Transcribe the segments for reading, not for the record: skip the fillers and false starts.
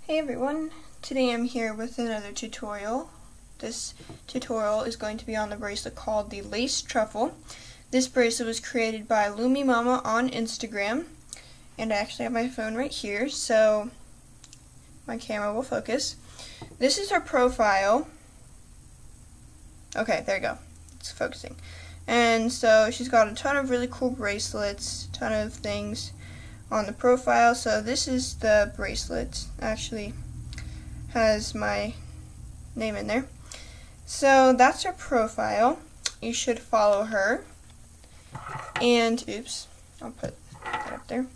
Hey everyone, today I'm here with another tutorial. This tutorial is going to be on the bracelet called the Lace Truffle. This bracelet was created by Loomy Mama on Instagram, and I actually have my phone right here, so my camera will focus. This is her profile. Okay, there you go. It's focusing. And so she's got a ton of really cool bracelets, ton of things on the profile. So this is the bracelet. Actually has my name in there. So that's her profile. You should follow her. And oops, I'll put that up there.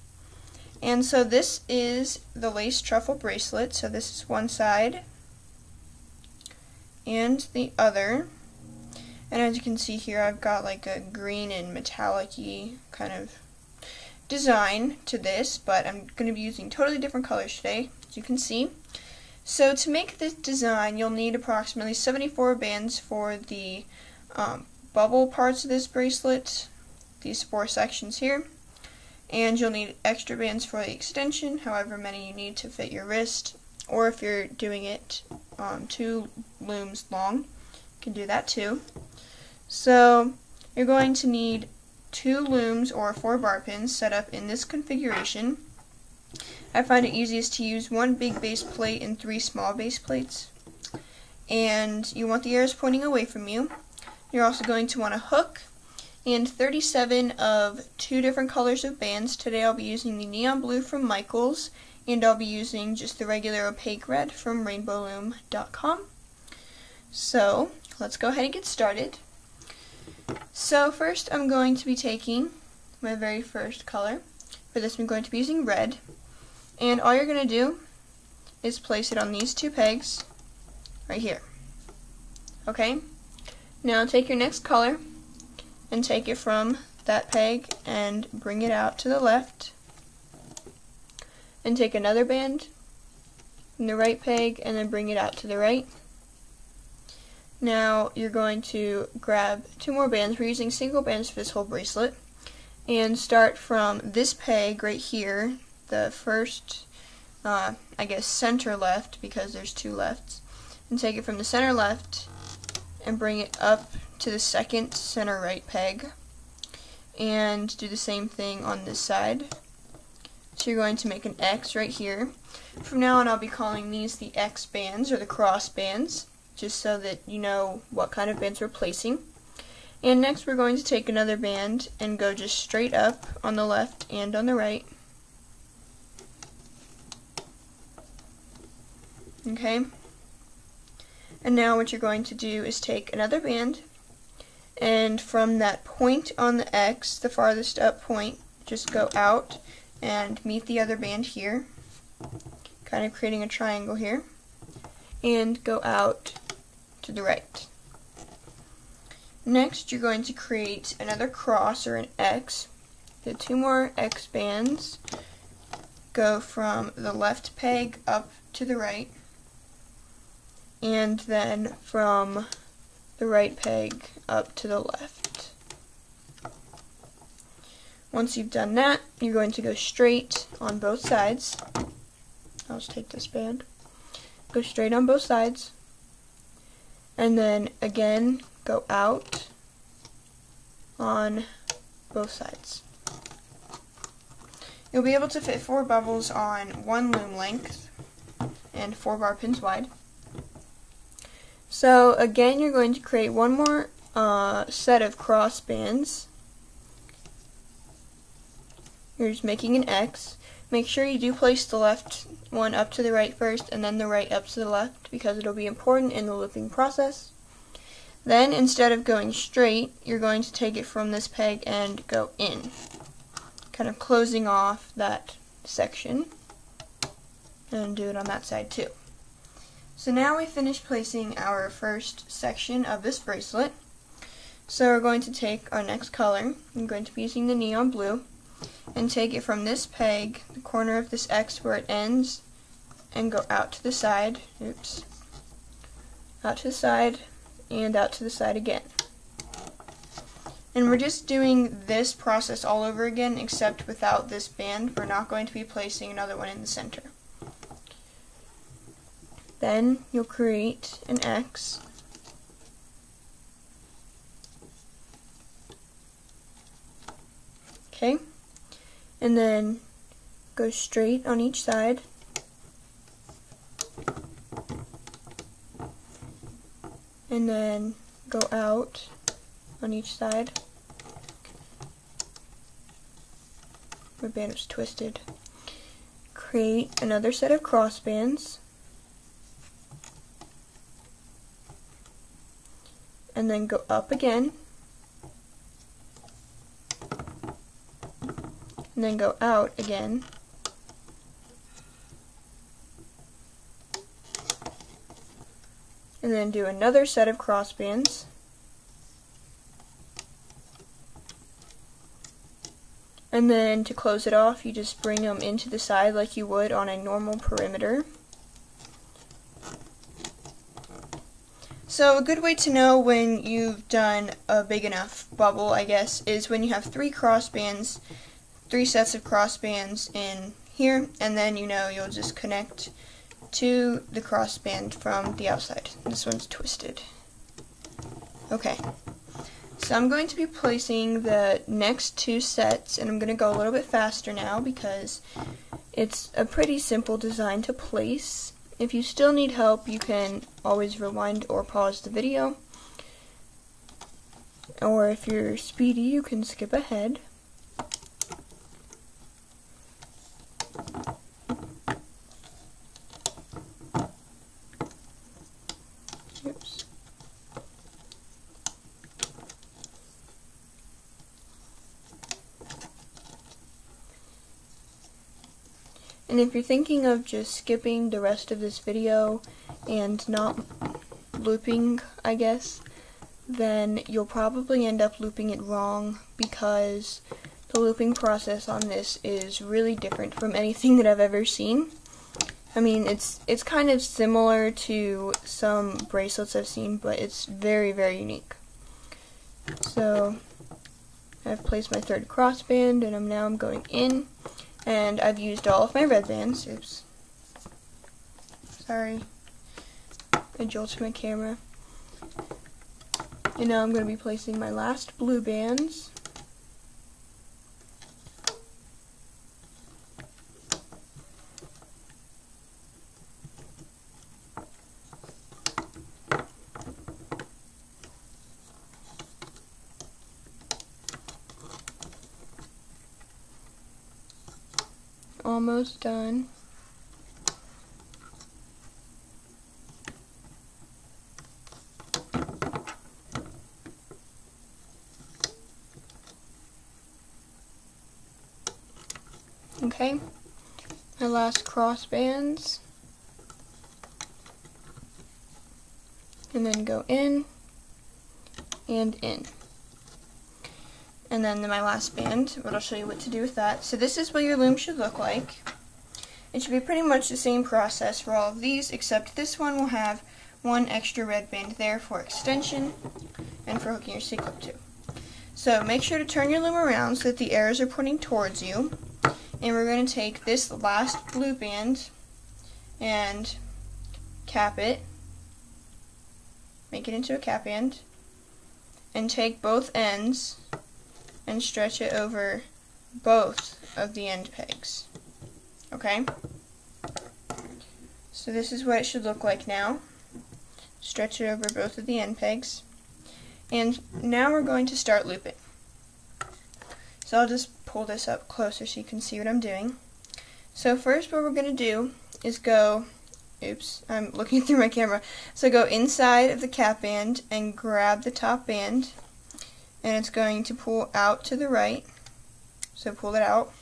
And so this is the Lace Truffle bracelet. So this is one side and the other. And as you can see here, I've got like a green and metallic-y kind of design to this, but I'm going to be using totally different colors today, as you can see. So to make this design, you'll need approximately 74 bands for the bubble parts of this bracelet, these 4 sections here, and you'll need extra bands for the extension, however many you need to fit your wrist, or if you're doing it 2 looms long, you can do that too. So you're going to need 2 looms or 4 bar pins set up in this configuration. I find it easiest to use 1 big base plate and 3 small base plates. And you want the arrows pointing away from you. You're also going to want a hook and 37 of 2 different colors of bands. Today I'll be using the neon blue from Michaels, and I'll be using just the regular opaque red from rainbowloom.com. So let's go ahead and get started. So first I'm going to be taking my very first color. For this I'm going to be using red. And all you're going to do is place it on these 2 pegs right here. Okay? Now take your next color and take it from that peg and bring it out to the left. And take another band from the right peg and then bring it out to the right. Now you're going to grab 2 more bands. We're using single bands for this whole bracelet. And start from this peg right here, the first, I guess, center left, because there's 2 lefts. And take it from the center left and bring it up to the second center right peg. And do the same thing on this side. So you're going to make an X right here. From now on I'll be calling these the X bands or the cross bands, just so that you know what kind of bands we're placing. And next we're going to take another band and go just straight up on the left and on the right. Okay? And now what you're going to do is take another band, and from that point on the X, the farthest up point, just go out and meet the other band here, kind of creating a triangle here, and go out to the right. Next you're going to create another cross or an X. Get 2 more X bands, go from the left peg up to the right, and then from the right peg up to the left. Once you've done that, you're going to go straight on both sides. I'll just take this band. Go straight on both sides. And then again, go out on both sides. You'll be able to fit 4 bubbles on 1 loom length and 4 bar pins wide. So again, you're going to create 1 more set of cross bands. You're just making an X. Make sure you do place the left one up to the right first and then the right up to the left, because it'll be important in the looping process. Then instead of going straight, you're going to take it from this peg and go in, kind of closing off that section, and do it on that side too. So now we finished placing our first section of this bracelet. So we're going to take our next color. I'm going to be using the neon blue, and take it from this peg, the corner of this X where it ends, and go out to the side, oops, out to the side, and out to the side again. And we're just doing this process all over again, except without this band. We're not going to be placing another one in the center. Then you'll create an X. Okay, and then go straight on each side. And then go out on each side. My band was twisted. Create another set of crossbands. And then go up again. And then go out again. And then do another set of crossbands. And then to close it off, you just bring them into the side like you would on a normal perimeter. So a good way to know when you've done a big enough bubble, I guess, is when you have 3 crossbands, 3 sets of crossbands in here, and then you know you'll just connect to the crossband from the outside. This one's twisted. Okay, so I'm going to be placing the next 2 sets, and I'm going to go a little bit faster now because it's a pretty simple design to place. If you still need help, you can always rewind or pause the video, or if you're speedy, you can skip ahead. Oops. And if you're thinking of just skipping the rest of this video and not looping, I guess, then you'll probably end up looping it wrong because the looping process on this is really different from anything that I've ever seen. I mean, it's kind of similar to some bracelets I've seen, but it's very, very unique. So I've placed my 3rd crossband, and now I'm going in, and I've used all of my red bands. Oops. Sorry. I jolted my camera. And now I'm going to be placing my last blue bands. Almost done. Okay, my last crossbands, and then go in and in. And then my last band, but I'll show you what to do with that. So this is what your loom should look like. It should be pretty much the same process for all of these, except this one will have 1 extra red band there for extension and for hooking your C-clip to. So make sure to turn your loom around so that the arrows are pointing towards you. And we're going to take this last blue band and cap it, make it into a cap band, and take both ends and stretch it over both of the end pegs. Okay? So this is what it should look like now. Stretch it over both of the end pegs. And now we're going to start looping. So I'll just pull this up closer so you can see what I'm doing. So first what we're going to do is go, oops, I'm looking through my camera. So go inside of the cap band and grab the top band, and it's going to pull out to the right. So pull it out,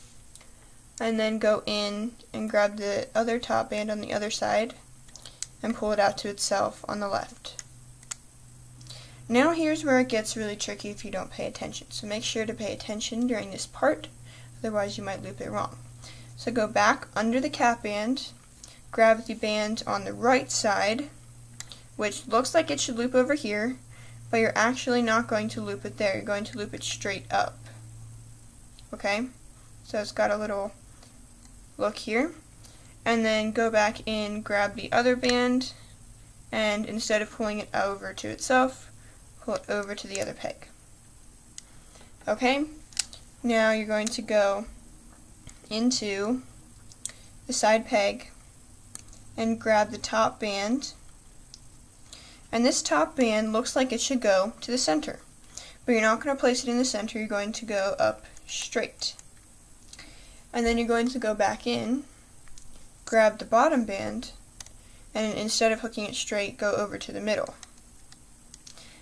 and then go in and grab the other top band on the other side and pull it out to itself on the left. Now here's where it gets really tricky if you don't pay attention. So make sure to pay attention during this part, otherwise you might loop it wrong. So go back under the cap band, grab the band on the right side, which looks like it should loop over here, but you're actually not going to loop it there. You're going to loop it straight up. Okay? So it's got a little look here. and then go back in, grab the other band, and instead of pulling it over to itself, pull it over to the other peg. Okay, now you're going to go into the side peg and grab the top band, and this top band looks like it should go to the center, but you're not going to place it in the center, you're going to go up straight. And then you're going to go back in, grab the bottom band, and instead of hooking it straight, go over to the middle.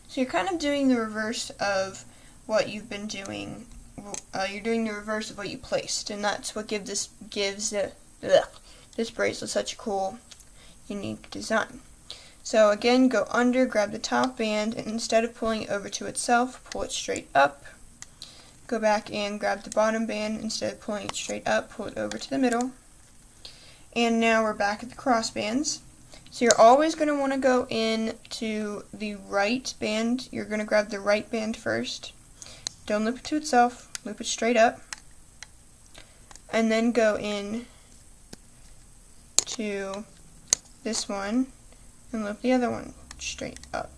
So you're kind of doing the reverse of what you've been doing. You're doing the reverse of what you placed, and that's what gives this bracelet such a cool, unique design. So again, go under, grab the top band, and instead of pulling it over to itself, pull it straight up. Go back and grab the bottom band, instead of pulling it straight up, pull it over to the middle. And now we're back at the cross bands. So you're always going to want to go in to the right band. You're going to grab the right band first. Don't loop it to itself, loop it straight up. And then go in to this one and loop the other one straight up.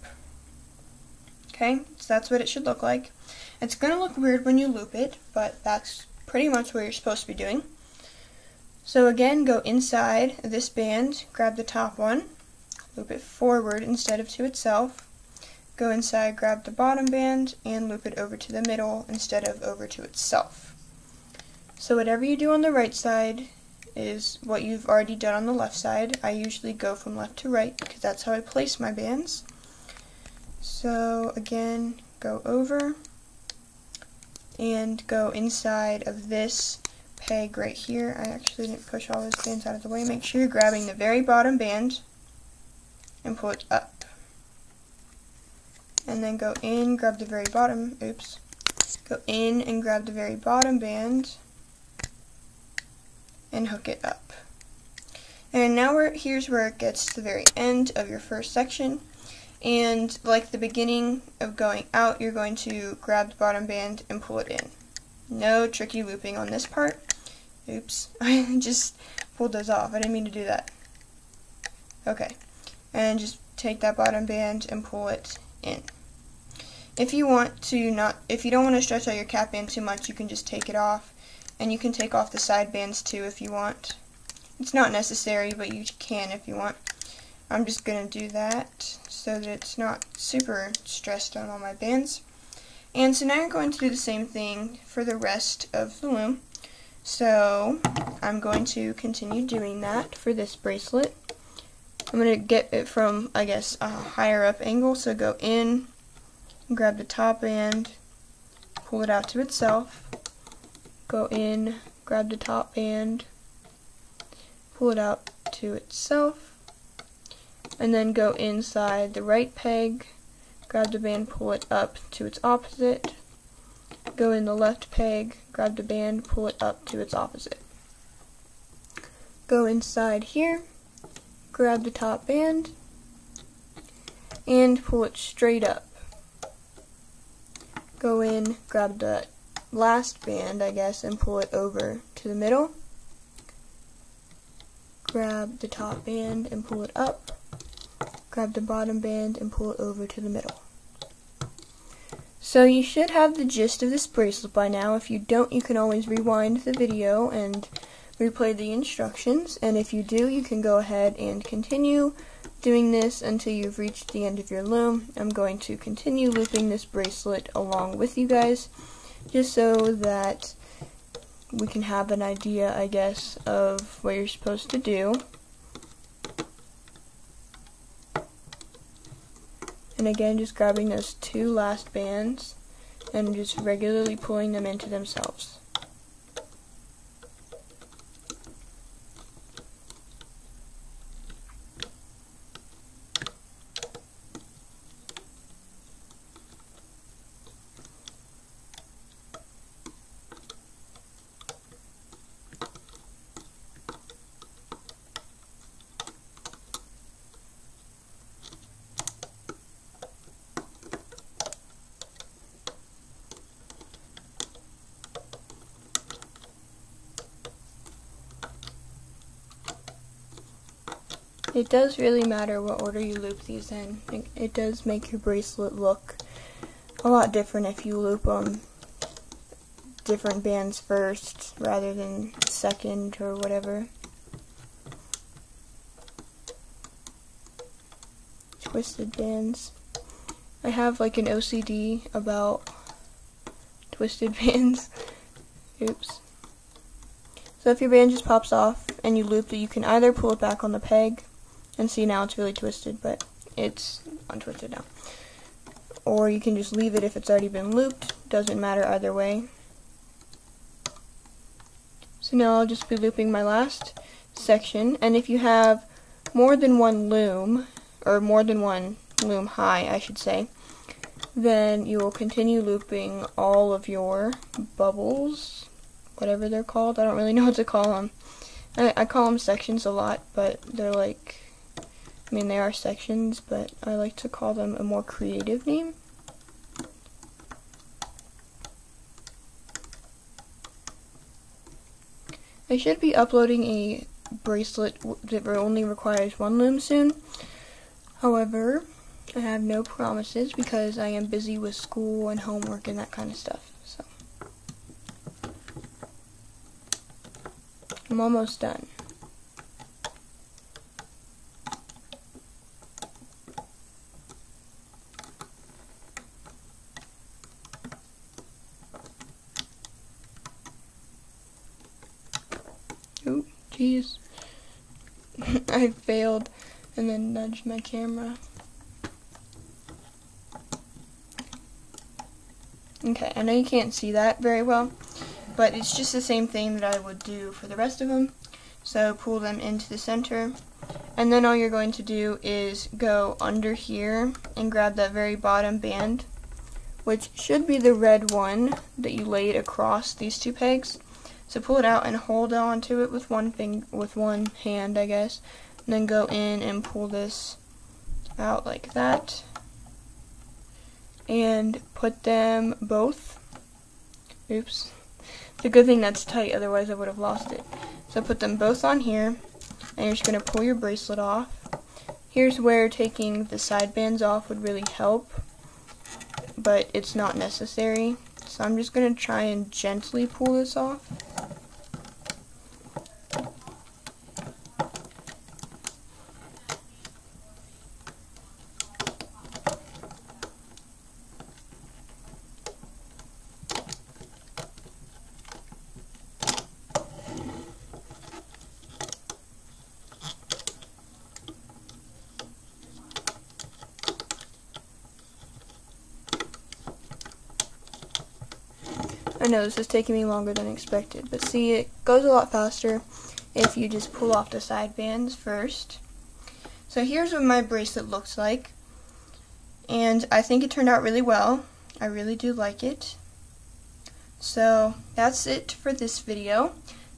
Okay, so that's what it should look like. It's going to look weird when you loop it, but that's pretty much what you're supposed to be doing. So again, go inside this band, grab the top one, loop it forward instead of to itself. Go inside, grab the bottom band, and loop it over to the middle instead of over to itself. So whatever you do on the right side is what you've already done on the left side. I usually go from left to right because that's how I place my bands. So again, go over and go inside of this peg right here. I actually didn't push all those bands out of the way. Make sure you're grabbing the very bottom band and pull it up. And then go in, grab the very bottom, go in and grab the very bottom band and hook it up. And now here's where it gets to the very end of your first section. And like the beginning of going out, you're going to grab the bottom band and pull it in. No tricky looping on this part. Oops, I just pulled those off. I didn't mean to do that. Okay, and just take that bottom band and pull it in. If you don't want to stretch out your cap band too much, you can just take it off, and you can take off the side bands too if you want. It's not necessary, but you can if you want. I'm just going to do that so that it's not super stressed on all my bands. And so now you're going to do the same thing for the rest of the loom. So I'm going to continue doing that for this bracelet. I'm going to get it from, I guess, a higher up angle. So go in, grab the top band, pull it out to itself. Go in, grab the top band, pull it out to itself. And then go inside the right peg, grab the band, pull it up to its opposite. Go in the left peg, grab the band, pull it up to its opposite. Go inside here, grab the top band, and pull it straight up. Go in, grab the last band, I guess, and pull it over to the middle. Grab the top band and pull it up. Grab the bottom band and pull it over to the middle. So you should have the gist of this bracelet by now. If you don't, you can always rewind the video and replay the instructions. And if you do, you can go ahead and continue doing this until you've reached the end of your loom. I'm going to continue looping this bracelet along with you guys, just so that we can have an idea, I guess, of what you're supposed to do. And again, just grabbing those two last bands and just regularly pulling them into themselves. It does really matter what order you loop these in. It does make your bracelet look a lot different if you loop them different bands first rather than second or whatever. Twisted bands. I have like an OCD about twisted bands. Oops. So if your band just pops off and you loop it, you can either pull it back on the peg and see now it's really twisted, but it's untwisted now. Or you can just leave it if it's already been looped. Doesn't matter either way. So now I'll just be looping my last section, and if you have more than one loom, or more than one loom high, I should say, then you will continue looping all of your bubbles, whatever they're called. I don't really know what to call them. I call them sections a lot, but they're like, I mean, they are sections, but I like to call them a more creative name. I should be uploading a bracelet that only requires one loom soon. However, I have no promises because I am busy with school and homework and that kind of stuff. So I'm almost done. Oh, jeez. I failed and then nudged my camera. Okay, I know you can't see that very well, but it's just the same thing that I would do for the rest of them. So pull them into the center, and then all you're going to do is go under here and grab that very bottom band, which should be the red one that you laid across these two pegs. So pull it out and hold on to it with one hand, I guess, and then go in and pull this out like that, and put them both. Oops. It's a good thing that's tight, otherwise I would have lost it. So put them both on here, and you're just going to pull your bracelet off. Here's where taking the side bands off would really help, but it's not necessary. So I'm just going to try and gently pull this off. I know this is taking me longer than expected, but see, it goes a lot faster if you just pull off the side bands first. So here's what my bracelet looks like, and I think it turned out really well. I really do like it. So that's it for this video.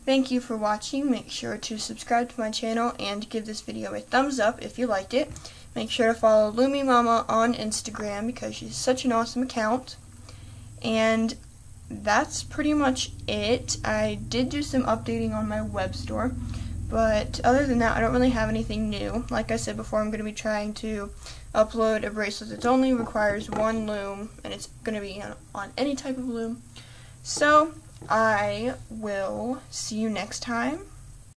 Thank you for watching. Make sure to subscribe to my channel and give this video a thumbs up if you liked it. Make sure to follow Loomy Mama on Instagram because she's such an awesome account. And that's pretty much it. I did do some updating on my web store, but other than that, I don't really have anything new. Like I said before, I'm going to be trying to upload a bracelet that only requires one loom, and it's going to be on any type of loom. So I will see you next time.